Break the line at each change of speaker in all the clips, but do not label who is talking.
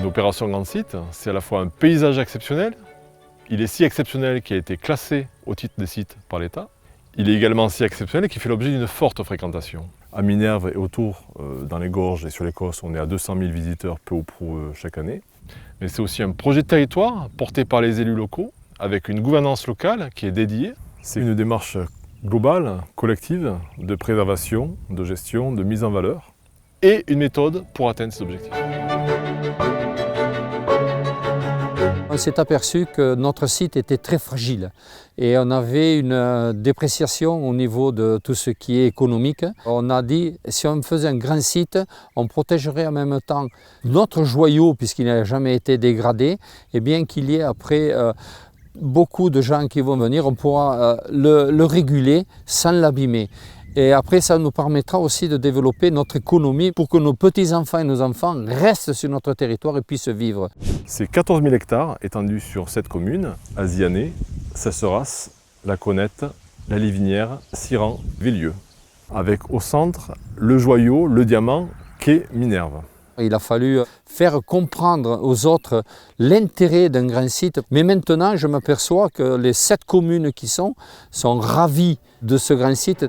L'opération Grand Site, c'est à la fois un paysage exceptionnel. Il est si exceptionnel qu'il a été classé au titre des sites par l'État. Il est également si exceptionnel qu'il fait l'objet d'une forte fréquentation. À Minerve et autour, dans les gorges et sur les Causses, on est à 200 000 visiteurs peu ou prou chaque année. Mais c'est aussi un projet de territoire porté par les élus locaux, avec une gouvernance locale qui est dédiée. C'est une démarche globale, collective, de préservation, de gestion, de mise en valeur, et une méthode pour atteindre ces objectifs.
On s'est aperçu que notre site était très fragile et on avait une dépréciation au niveau de tout ce qui est économique. On a dit, si on faisait un grand site, on protégerait en même temps notre joyau puisqu'il n'a jamais été dégradé, et bien qu'il y ait après beaucoup de gens qui vont venir, on pourra le réguler sans l'abîmer. Et après, ça nous permettra aussi de développer notre économie pour que nos petits-enfants et nos enfants restent sur notre territoire et puissent vivre.
C'est 14 000 hectares étendus sur 7 communes, Azianée, Cesseras, La Conette, La Livinière, Siran, Villieu. Avec au centre le joyau, le diamant qu'est Minerve.
Il a fallu faire comprendre aux autres l'intérêt d'un grand site. Mais maintenant, je m'aperçois que les 7 communes qui sont ravies de ce grand site.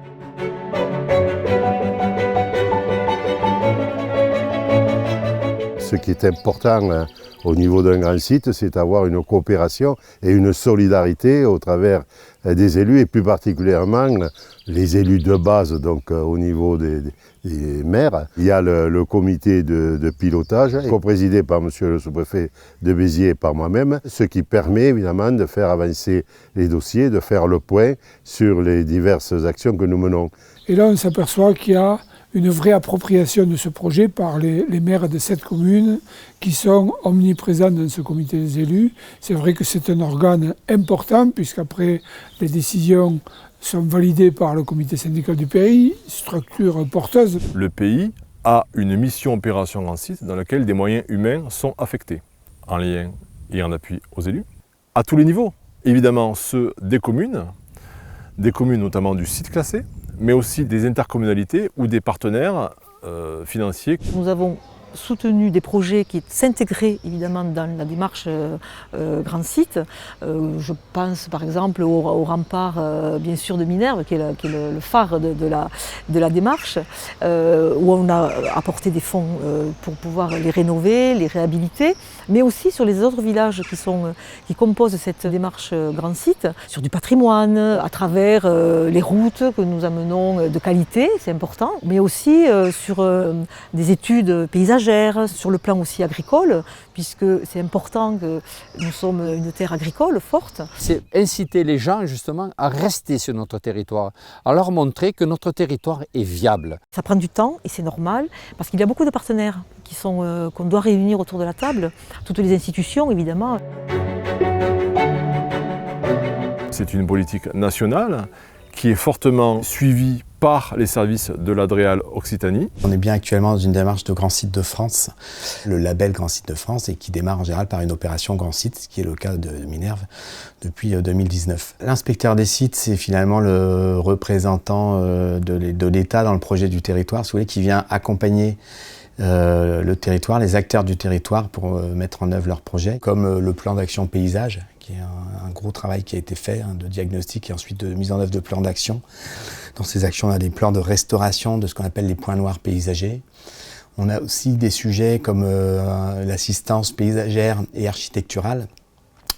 Ce qui est important au niveau d'un grand site, c'est d'avoir une coopération et une solidarité au travers des élus, et plus particulièrement les élus de base, donc au niveau des maires. Il y a le comité de pilotage, co-présidé par monsieur le sous-préfet de Béziers et par moi-même, ce qui permet évidemment de faire avancer les dossiers, de faire le point sur les diverses actions que nous menons.
Et là, on s'aperçoit qu'il y a une vraie appropriation de ce projet par les maires de 7 communes qui sont omniprésents dans ce comité des élus. C'est vrai que c'est un organe important puisqu'après les décisions sont validées par le comité syndical du pays, structure porteuse.
Le pays a une mission opération Grand Site dans laquelle des moyens humains sont affectés, en lien et en appui aux élus, à tous les niveaux. Évidemment ceux des communes notamment du site classé, mais aussi des intercommunalités ou des partenaires financiers.
Nous avons soutenu des projets qui s'intégraient évidemment dans la démarche Grand Site. Je pense par exemple au rempart bien sûr de Minerve, qui est le phare de la démarche, où on a apporté des fonds pour pouvoir les rénover, les réhabiliter, mais aussi sur les autres villages qui composent cette démarche Grand Site, sur du patrimoine, à travers les routes que nous amenons de qualité, c'est important, mais aussi sur des études paysagères, sur le plan aussi agricole, puisque c'est important que nous sommes une terre agricole forte.
C'est inciter les gens justement à rester sur notre territoire, à leur montrer que notre territoire est viable.
Ça prend du temps et c'est normal, parce qu'il y a beaucoup de partenaires qu'on doit réunir autour de la table, toutes les institutions évidemment.
C'est une politique nationale qui est fortement suivie par les services de l'Adréal Occitanie.
On est bien actuellement dans une démarche de Grand Site de France, le label Grand Site de France, et qui démarre en général par une opération Grand Site, ce qui est le cas de Minerve depuis 2019. L'inspecteur des sites, c'est finalement le représentant de l'État dans le projet du territoire, si vous voulez, qui vient accompagner le territoire, les acteurs du territoire pour mettre en œuvre leurs projets, comme le plan d'action paysage, qui est un gros travail qui a été fait, de diagnostic et ensuite de mise en œuvre de plans d'action. Dans ces actions, on a des plans de restauration de ce qu'on appelle les points noirs paysagers. On a aussi des sujets comme l'assistance paysagère et architecturale,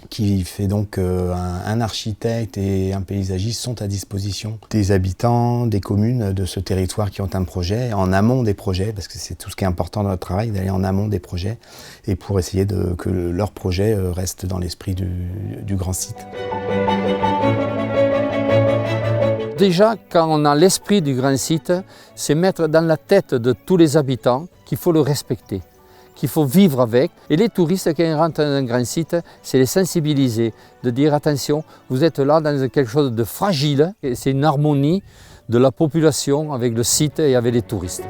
qui fait donc un architecte et un paysagiste sont à disposition des habitants, des communes de ce territoire qui ont un projet, en amont des projets, parce que c'est tout ce qui est important dans notre travail, d'aller en amont des projets, et pour essayer que leur projet reste dans l'esprit du grand site.
Déjà, quand on a l'esprit du grand site, c'est mettre dans la tête de tous les habitants qu'il faut le respecter, qu'il faut vivre avec. Et les touristes, quand ils rentrent dans un grand site, c'est les sensibiliser, de dire attention, vous êtes là dans quelque chose de fragile, c'est une harmonie de la population avec le site et avec les touristes.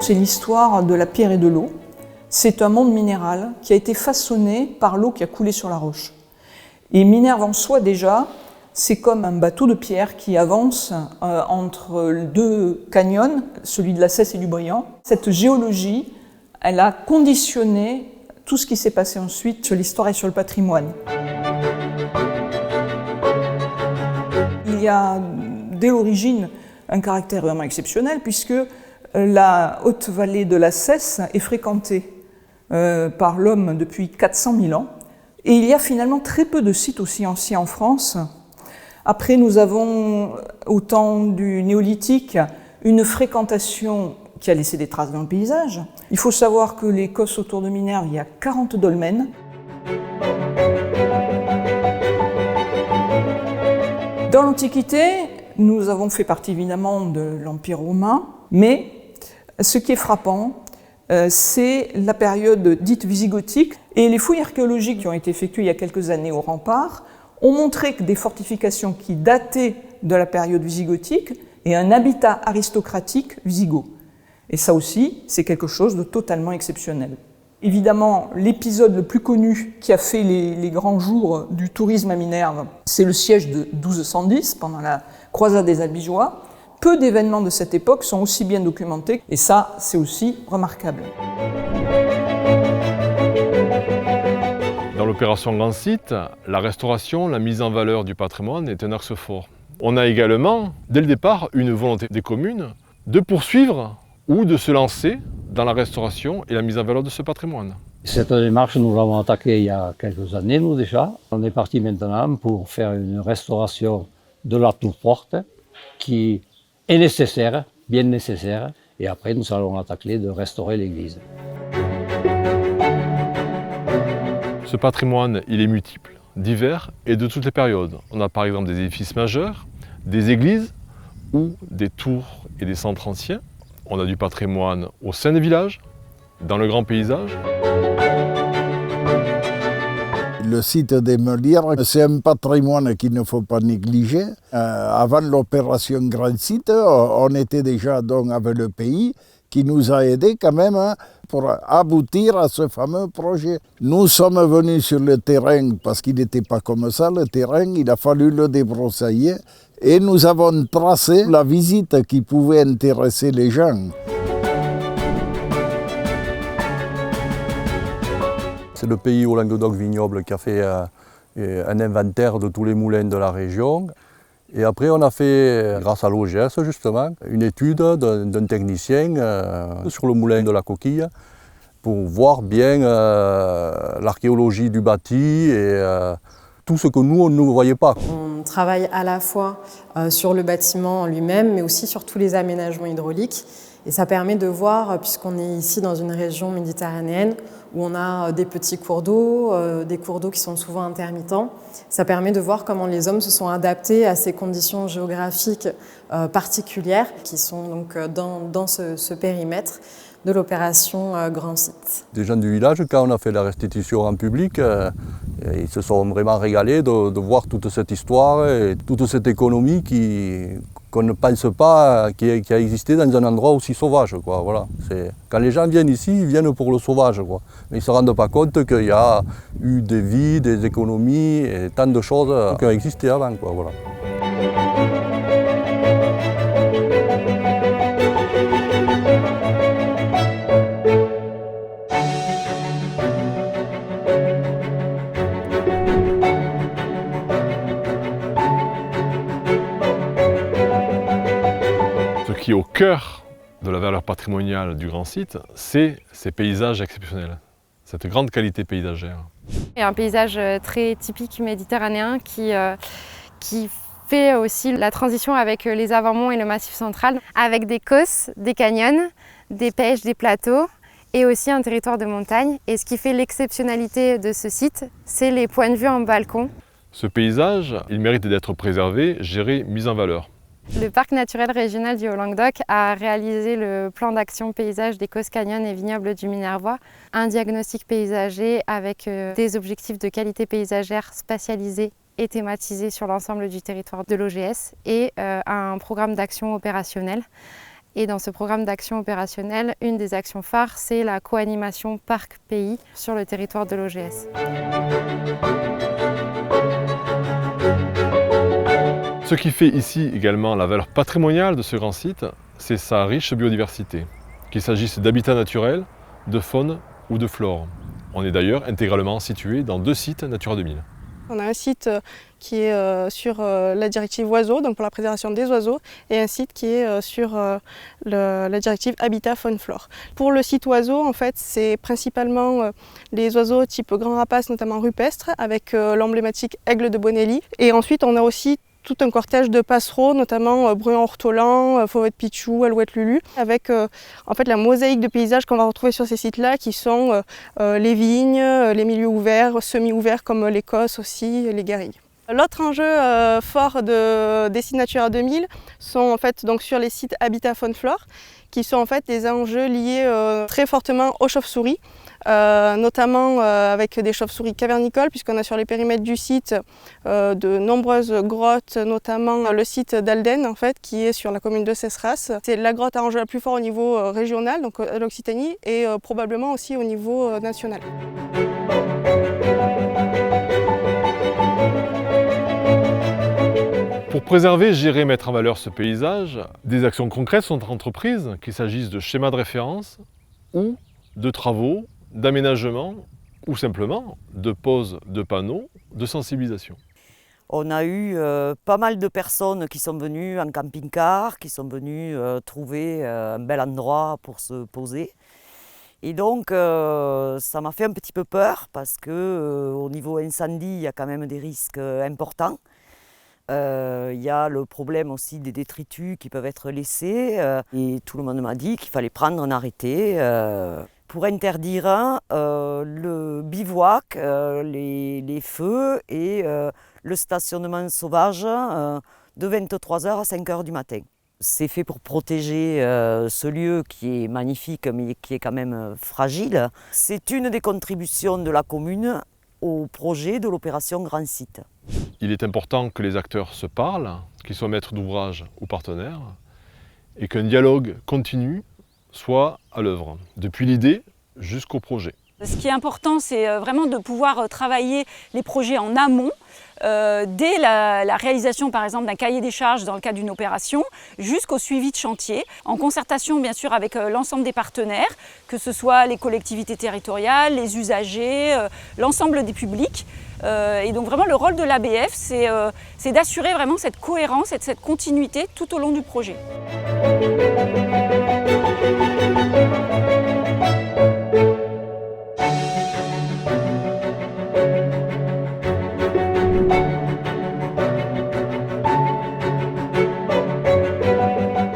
C'est l'histoire de la pierre et de l'eau. C'est un monde minéral qui a été façonné par l'eau qui a coulé sur la roche. Et Minerve en soi déjà, c'est comme un bateau de pierre qui avance entre deux canyons, celui de la Cesse et du Briand. Cette géologie, elle a conditionné tout ce qui s'est passé ensuite sur l'histoire et sur le patrimoine. Il y a dès l'origine un caractère vraiment exceptionnel puisque la haute vallée de la Cesse est fréquentée par l'homme depuis 400 000 ans. Et il y a finalement très peu de sites aussi anciens en France. Après, nous avons, au temps du néolithique, une fréquentation qui a laissé des traces dans le paysage. Il faut savoir que les Causses autour de Minerve, il y a 40 dolmens. Dans l'Antiquité, nous avons fait partie évidemment de l'Empire romain, mais ce qui est frappant, c'est la période dite wisigothique. Et les fouilles archéologiques qui ont été effectuées il y a quelques années au rempart ont montré que des fortifications qui dataient de la période wisigothique et un habitat aristocratique wisigoth. Et ça aussi, c'est quelque chose de totalement exceptionnel. Évidemment, l'épisode le plus connu qui a fait les grands jours du tourisme à Minerve, c'est le siège de 1210 pendant la croisade des Albigeois. Peu d'événements de cette époque sont aussi bien documentés, et ça, c'est aussi remarquable.
Dans l'opération Grand Site, la restauration, la mise en valeur du patrimoine est un axe fort. On a également, dès le départ, une volonté des communes de poursuivre ou de se lancer dans la restauration et la mise en valeur de ce patrimoine.
Cette démarche, nous l'avons attaquée il y a quelques années, nous déjà. On est parti maintenant pour faire une restauration de la tour forte qui est nécessaire, bien nécessaire. Et après, nous allons attaquer de restaurer l'église.
Ce patrimoine, il est multiple, divers et de toutes les périodes. On a par exemple des édifices majeurs, des églises ou des tours et des centres anciens. On a du patrimoine au sein des villages, dans le grand paysage.
Le site des Meulières, c'est un patrimoine qu'il ne faut pas négliger. Avant l'opération Grand Site, on était déjà donc avec le pays qui nous a aidés quand même pour aboutir à ce fameux projet. Nous sommes venus sur le terrain parce qu'il n'était pas comme ça, le terrain, il a fallu le débroussailler et nous avons tracé la visite qui pouvait intéresser les gens.
C'est le pays au Languedoc Vignoble qui a fait un inventaire de tous les moulins de la région. Et après, on a fait, grâce à l'OGS justement, une étude d'un technicien sur le moulin de la Coquille pour voir bien l'archéologie du bâti et tout ce que nous, on ne voyait pas.
On travaille à la fois sur le bâtiment lui-même, mais aussi sur tous les aménagements hydrauliques. Et ça permet de voir, puisqu'on est ici dans une région méditerranéenne où on a des petits cours d'eau, des cours d'eau qui sont souvent intermittents, ça permet de voir comment les hommes se sont adaptés à ces conditions géographiques particulières qui sont donc dans ce périmètre de l'opération Grand Site.
Des gens du village, quand on a fait la restitution en public, ils se sont vraiment régalés de voir toute cette histoire et toute cette économie qu'on ne pense pas qui a existé dans un endroit aussi sauvage, quoi. Voilà. Quand les gens viennent ici, ils viennent pour le sauvage, quoi. Mais ils ne se rendent pas compte qu'il y a eu des vies, des économies et tant de choses qui ont existé avant, quoi. Voilà.
Ce qui est au cœur de la valeur patrimoniale du Grand Site, c'est ces paysages exceptionnels, cette grande qualité paysagère.
Il y a un paysage très typique méditerranéen qui fait aussi la transition avec les avant-monts et le Massif central, avec des causses, des canyons, des pêches, des plateaux et aussi un territoire de montagne. Et ce qui fait l'exceptionnalité de ce site, c'est les points de vue en balcon.
Ce paysage, il mérite d'être préservé, géré, mis en valeur.
Le parc naturel régional du Haut-Languedoc a réalisé le plan d'action paysage des Causses, Canyons et Vignobles du Minervois, un diagnostic paysager avec des objectifs de qualité paysagère spatialisés et thématisés sur l'ensemble du territoire de l'OGS et un programme d'action opérationnel. Et dans ce programme d'action opérationnelle, une des actions phares, c'est la co-animation parc-pays sur le territoire de l'OGS.
Ce qui fait ici également la valeur patrimoniale de ce grand site, c'est sa riche biodiversité, qu'il s'agisse d'habitats naturels, de faune ou de flore. On est d'ailleurs intégralement situé dans 2 sites Natura 2000.
On a un site qui est sur la directive oiseaux, donc pour la préservation des oiseaux, et un site qui est sur la directive habitat faune flore. Pour le site oiseaux, en fait, c'est principalement les oiseaux type grand rapace, notamment rupestres, avec l'emblématique aigle de Bonelli. Et ensuite, on a aussi tout un cortège de passereaux, notamment bruin ortolan, fauvette pitchou, alouette lulu, avec en fait la mosaïque de paysages qu'on va retrouver sur ces sites-là, qui sont les vignes, les milieux ouverts, semi-ouverts comme l'Écosse aussi, les garrigues. L'autre enjeu fort des sites Natura 2000 sont en fait donc sur les sites habitat faune flore, qui sont en fait des enjeux liés très fortement aux chauves-souris. Notamment avec des chauves-souris cavernicoles, puisqu'on a sur les périmètres du site de nombreuses grottes, notamment le site d'Alden en fait, qui est sur la commune de Cesras. C'est la grotte à enjeu la plus fort au niveau régional, donc à l'Occitanie, et probablement aussi au niveau national.
Pour préserver, gérer et mettre en valeur ce paysage, des actions concrètes sont entreprises, qu'il s'agisse de schémas de référence ou de travaux, d'aménagement ou simplement de pose de panneaux de sensibilisation.
On a eu pas mal de personnes qui sont venues en camping-car, qui sont venues trouver un bel endroit pour se poser. Et donc ça m'a fait un petit peu peur parce qu'au niveau incendie, il y a quand même des risques importants. Il y a le problème aussi des détritus qui peuvent être laissés et tout le monde m'a dit qu'il fallait prendre un arrêté pour interdire le bivouac, les feux et le stationnement sauvage de 23h à 5h du matin. C'est fait pour protéger ce lieu qui est magnifique mais qui est quand même fragile. C'est une des contributions de la commune au projet de l'opération Grand Site.
Il est important que les acteurs se parlent, qu'ils soient maîtres d'ouvrage ou partenaires, et qu'un dialogue continu soit à l'œuvre, depuis l'idée jusqu'au projet.
Ce qui est important, c'est vraiment de pouvoir travailler les projets en amont, dès la réalisation par exemple d'un cahier des charges dans le cadre d'une opération, jusqu'au suivi de chantier, en concertation bien sûr avec l'ensemble des partenaires, que ce soit les collectivités territoriales, les usagers, l'ensemble des publics. Et donc vraiment le rôle de l'ABF, c'est d'assurer vraiment cette cohérence et cette continuité tout au long du projet.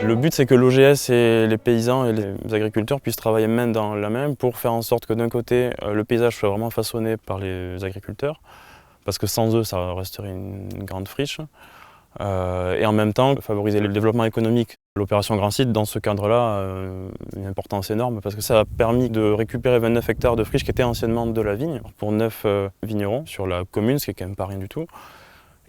Le but, c'est que l'OGS et les paysans et les agriculteurs puissent travailler main dans la main pour faire en sorte que d'un côté, le paysage soit vraiment façonné par les agriculteurs, parce que sans eux, ça resterait une grande friche, et en même temps, favoriser le développement économique. L'opération Grand Site, dans ce cadre-là, une importance énorme, parce que ça a permis de récupérer 29 hectares de friche qui étaient anciennement de la vigne, pour 9 vignerons sur la commune, ce qui est quand même pas rien du tout.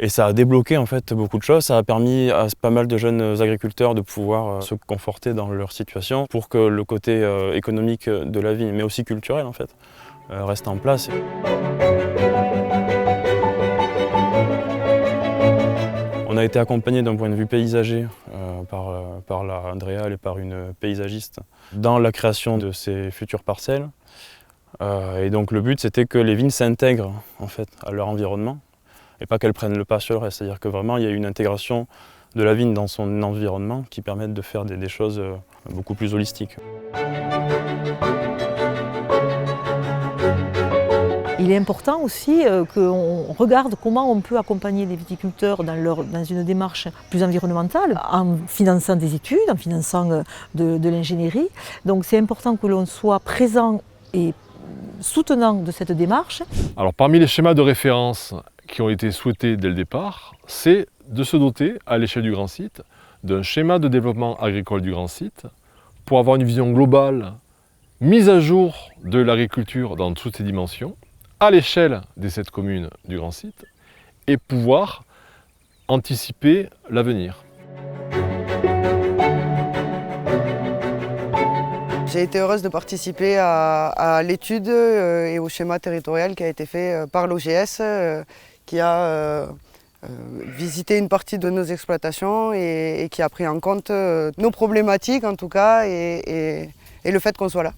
Et ça a débloqué en fait beaucoup de choses, ça a permis à pas mal de jeunes agriculteurs de pouvoir se conforter dans leur situation pour que le côté économique de la vigne, mais aussi culturel en fait, reste en place. On a été accompagné d'un point de vue paysager par la Andrea et par une paysagiste dans la création de ces futures parcelles. Et donc le but c'était que les vignes s'intègrent en fait à leur environnement, et pas qu'elles prennent le pas sur le reste. C'est-à-dire que vraiment il y a une intégration de la vigne dans son environnement qui permettent de faire des choses beaucoup plus holistiques.
Il est important aussi qu'on regarde comment on peut accompagner les viticulteurs dans une démarche plus environnementale, en finançant des études, en finançant de l'ingénierie. Donc c'est important que l'on soit présent et soutenant de cette démarche.
Alors parmi les schémas de référence qui ont été souhaités dès le départ, c'est de se doter, à l'échelle du Grand Site, d'un schéma de développement agricole du Grand Site pour avoir une vision globale, mise à jour de l'agriculture dans toutes ses dimensions, à l'échelle des 7 communes du Grand Site, et pouvoir anticiper l'avenir.
J'ai été heureuse de participer à l'étude et au schéma territorial qui a été fait par l'OGS, qui a visité une partie de nos exploitations et qui a pris en compte nos problématiques en tout cas et le fait qu'on soit là.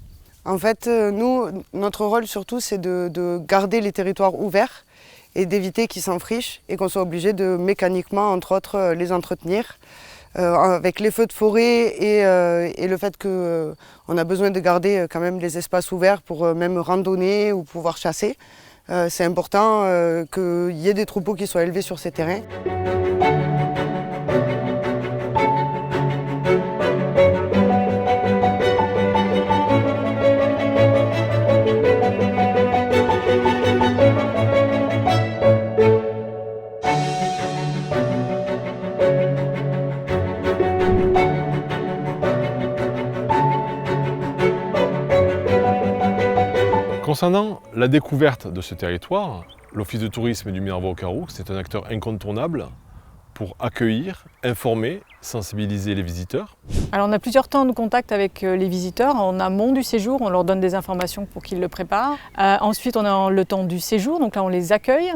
En fait, nous, notre rôle surtout, c'est de garder les territoires ouverts et d'éviter qu'ils s'enfrichent et qu'on soit obligé de mécaniquement, entre autres, les entretenir. Avec les feux de forêt et le fait qu'on a besoin de garder quand même les espaces ouverts pour même randonner ou pouvoir chasser, c'est important qu'il y ait des troupeaux qui soient élevés sur ces terrains.
Concernant la découverte de ce territoire, l'Office de tourisme du Minervois-au-Carroux, c'est un acteur incontournable pour accueillir, informer, sensibiliser les visiteurs.
Alors on a plusieurs temps de contact avec les visiteurs. En amont du séjour, on leur donne des informations pour qu'ils le préparent. Ensuite, on a le temps du séjour, donc là on les accueille.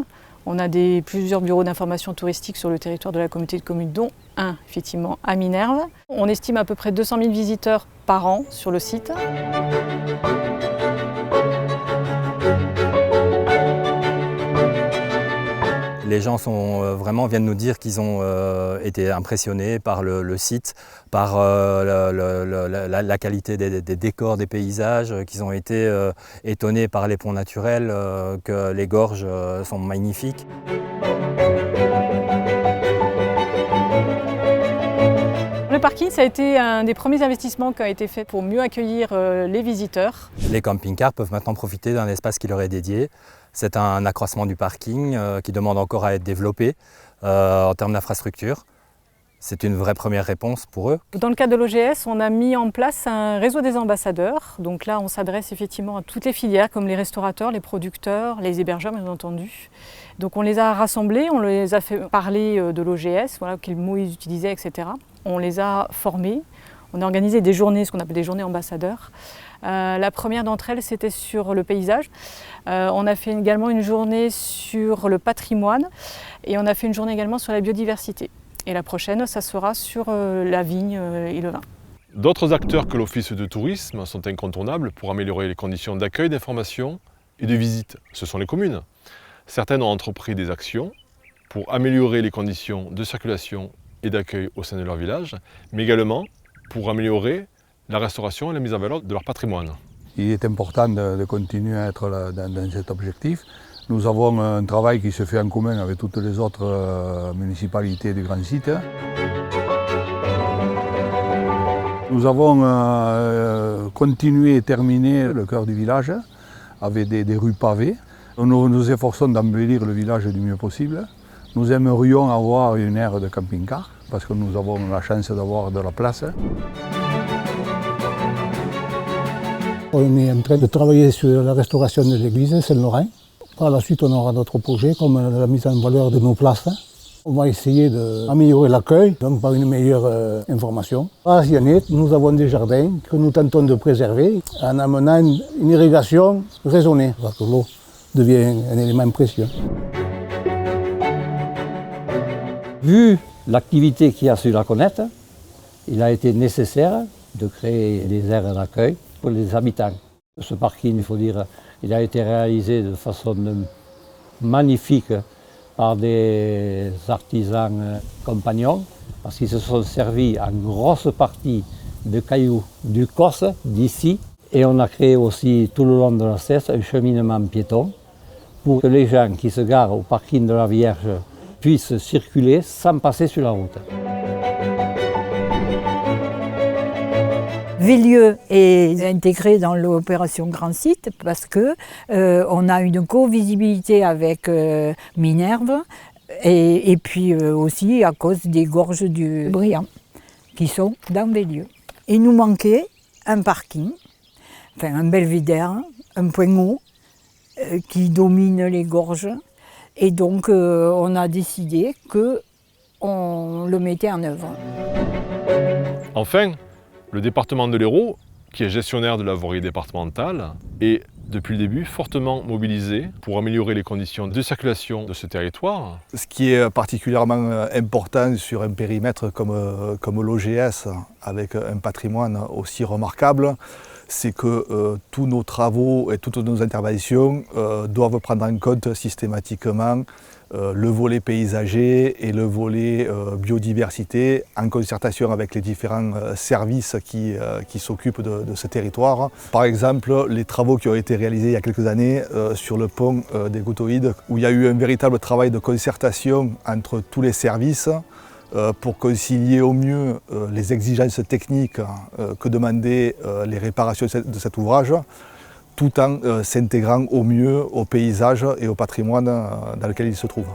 On a plusieurs bureaux d'information touristique sur le territoire de la communauté de communes, dont un effectivement à Minerve. On estime à peu près 200 000 visiteurs par an sur le site.
Les gens viennent nous dire qu'ils ont été impressionnés par le site, par la qualité des décors, des paysages, qu'ils ont été étonnés par les ponts naturels, que les gorges sont magnifiques.
Le parking, ça a été un des premiers investissements qui a été fait pour mieux accueillir les visiteurs.
Les camping-cars peuvent maintenant profiter d'un espace qui leur est dédié. C'est un accroissement du parking qui demande encore à être développé en termes d'infrastructure. C'est une vraie première réponse pour eux.
Dans le cadre de l'OGS, on a mis en place un réseau des ambassadeurs. Donc là, on s'adresse effectivement à toutes les filières, comme les restaurateurs, les producteurs, les hébergeurs, bien entendu. Donc on les a rassemblés, on les a fait parler de l'OGS, voilà, quels mots ils utilisaient, etc. On les a formés. On a organisé des journées, ce qu'on appelle des journées ambassadeurs. La première d'entre elles, c'était sur le paysage. On a fait également une journée sur le patrimoine et on a fait une journée également sur la biodiversité. Et la prochaine, ça sera sur la vigne et le vin.
D'autres acteurs que l'Office de tourisme sont incontournables pour améliorer les conditions d'accueil, d'information et de visite. Ce sont les communes. Certaines ont entrepris des actions pour améliorer les conditions de circulation et d'accueil au sein de leur village, mais également pour améliorer la restauration et la mise en valeur de leur patrimoine.
Il est important de continuer à être dans cet objectif. Nous avons un travail qui se fait en commun avec toutes les autres municipalités du Grand Site. Nous avons continué et terminé le cœur du village avec des rues pavées. Nous nous efforçons d'embellir le village du mieux possible. Nous aimerions avoir une aire de camping-car parce que nous avons la chance d'avoir de la place.
On est en train de travailler sur la restauration de l'église Saint-Laurent. Par la suite, on aura d'autres projets comme la mise en valeur de nos places. On va essayer d'améliorer l'accueil, donc par une meilleure information. À Zianet, nous avons des jardins que nous tentons de préserver en amenant une irrigation raisonnée, parce que l'eau devient un élément précieux.
Vu l'activité qu'il y a sur la Conette, il a été nécessaire de créer des aires d'accueil pour les habitants. Ce parking, il faut dire, il a été réalisé de façon magnifique par des artisans compagnons, parce qu'ils se sont servis en grosse partie de cailloux du Corse, d'ici. Et on a créé aussi tout le long de la Cesse un cheminement piéton pour que les gens qui se garent au parking de la Vierge puissent circuler sans passer sur la route.
Vélieux est intégré dans l'opération Grand Site parce qu'on a une co-visibilité avec Minerve et puis aussi à cause des gorges du Briand qui sont dans Vélieux. Il nous manquait un parking, enfin un belvédère, un point haut qui domine les gorges et donc on a décidé qu'on le mettait en œuvre.
Enfin, le département de l'Hérault, qui est gestionnaire de la voirie départementale, est depuis le début fortement mobilisé pour améliorer les conditions de circulation de ce territoire.
Ce qui est particulièrement important sur un périmètre comme l'OGS, avec un patrimoine aussi remarquable, c'est que tous nos travaux et toutes nos interventions doivent prendre en compte systématiquement le volet paysager et le volet biodiversité en concertation avec les différents services qui s'occupent de ce territoire. Par exemple, les travaux qui ont été réalisés il y a quelques années sur le pont des Goutoïdes, où il y a eu un véritable travail de concertation entre tous les services pour concilier au mieux les exigences techniques que demandaient les réparations de cet ouvrage, tout en s'intégrant au mieux au paysage et au patrimoine dans lequel il se trouve.